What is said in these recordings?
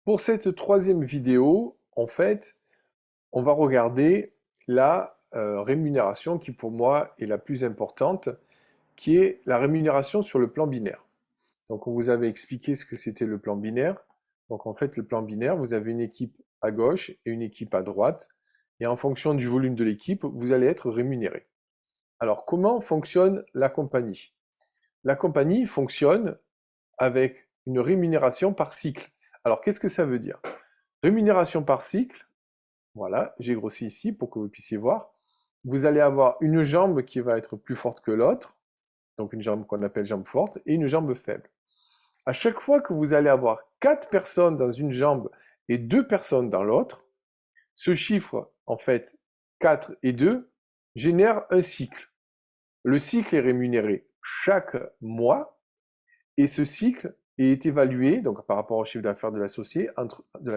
Pour cette troisième vidéo, en fait, on va regarder la rémunération qui pour moi est la plus importante, qui est la rémunération sur le plan binaire. Donc on vous avait expliqué ce que c'était le plan binaire. Donc en fait, le plan binaire, vous avez une équipe à gauche et une équipe à droite, et en fonction du volume de l'équipe, vous allez être rémunéré. Alors comment fonctionne la compagnie? La compagnie fonctionne avec une rémunération par cycle. Alors qu'est-ce que ça veut dire? Rémunération par cycle, voilà, j'ai grossi ici pour que vous puissiez voir. Vous allez avoir une jambe qui va être plus forte que l'autre, donc une jambe qu'on appelle jambe forte, et une jambe faible. À chaque fois que vous allez avoir 4 personnes dans une jambe et 2 personnes dans l'autre, ce chiffre, en fait, 4 et 2, génère un cycle. Le cycle est rémunéré chaque mois, et ce cycle est évalué, donc par rapport au chiffre d'affaires de la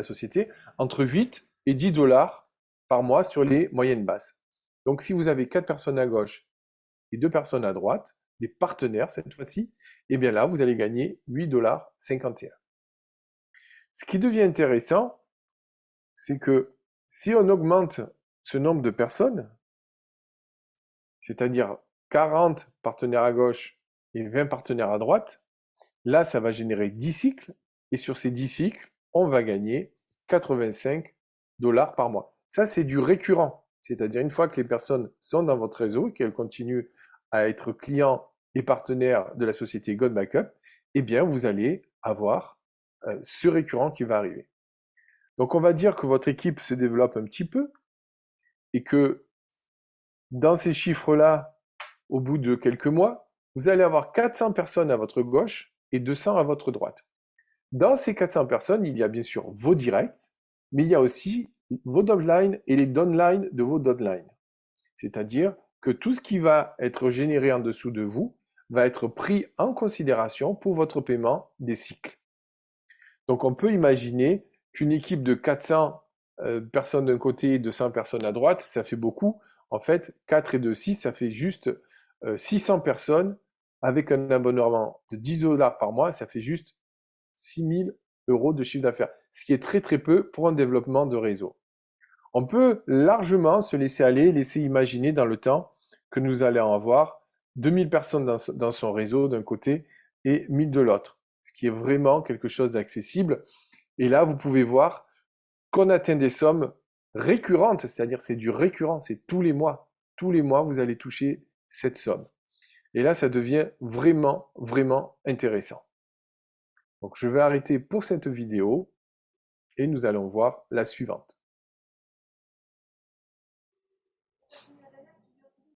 société, entre 8 et 10 dollars par mois sur les moyennes basses. Donc si vous avez 4 personnes à gauche et 2 personnes à droite, des partenaires cette fois-ci, et bien là, vous allez gagner 8,51 $. Ce qui devient intéressant, c'est que si on augmente ce nombre de personnes, c'est-à-dire 40 partenaires à gauche et 20 partenaires à droite, là, ça va générer 10 cycles, et sur ces 10 cycles, on va gagner 85 dollars par mois. Ça, c'est du récurrent. C'est-à-dire, une fois que les personnes sont dans votre réseau et qu'elles continuent à être clients et partenaires de la société God Backup, eh bien, vous allez avoir ce récurrent qui va arriver. Donc, on va dire que votre équipe se développe un petit peu et que dans ces chiffres-là, au bout de quelques mois, vous allez avoir 400 personnes à votre gauche et 200 à votre droite. Dans ces 400 personnes, il y a bien sûr vos directs, mais il y a aussi vos downlines et les downlines de vos downlines. C'est-à-dire que tout ce qui va être généré en dessous de vous va être pris en considération pour votre paiement des cycles. Donc on peut imaginer qu'une équipe de 400 personnes d'un côté et de 100 personnes à droite, ça fait beaucoup. En fait, 4 et 2, 6, ça fait juste 600 personnes avec un abonnement de 10 dollars par mois, ça fait juste 6 000 € de chiffre d'affaires, ce qui est très très peu pour un développement de réseau. On peut largement se laisser aller, laisser imaginer dans le temps que nous allons avoir 2000 personnes dans son réseau d'un côté et 1000 de l'autre, ce qui est vraiment quelque chose d'accessible. Et là, vous pouvez voir qu'on atteint des sommes récurrentes, c'est-à-dire c'est du récurrent, c'est tous les mois. Tous les mois, vous allez toucher cette somme. Et là, ça devient vraiment, vraiment intéressant. Donc je vais arrêter pour cette vidéo et nous allons voir la suivante.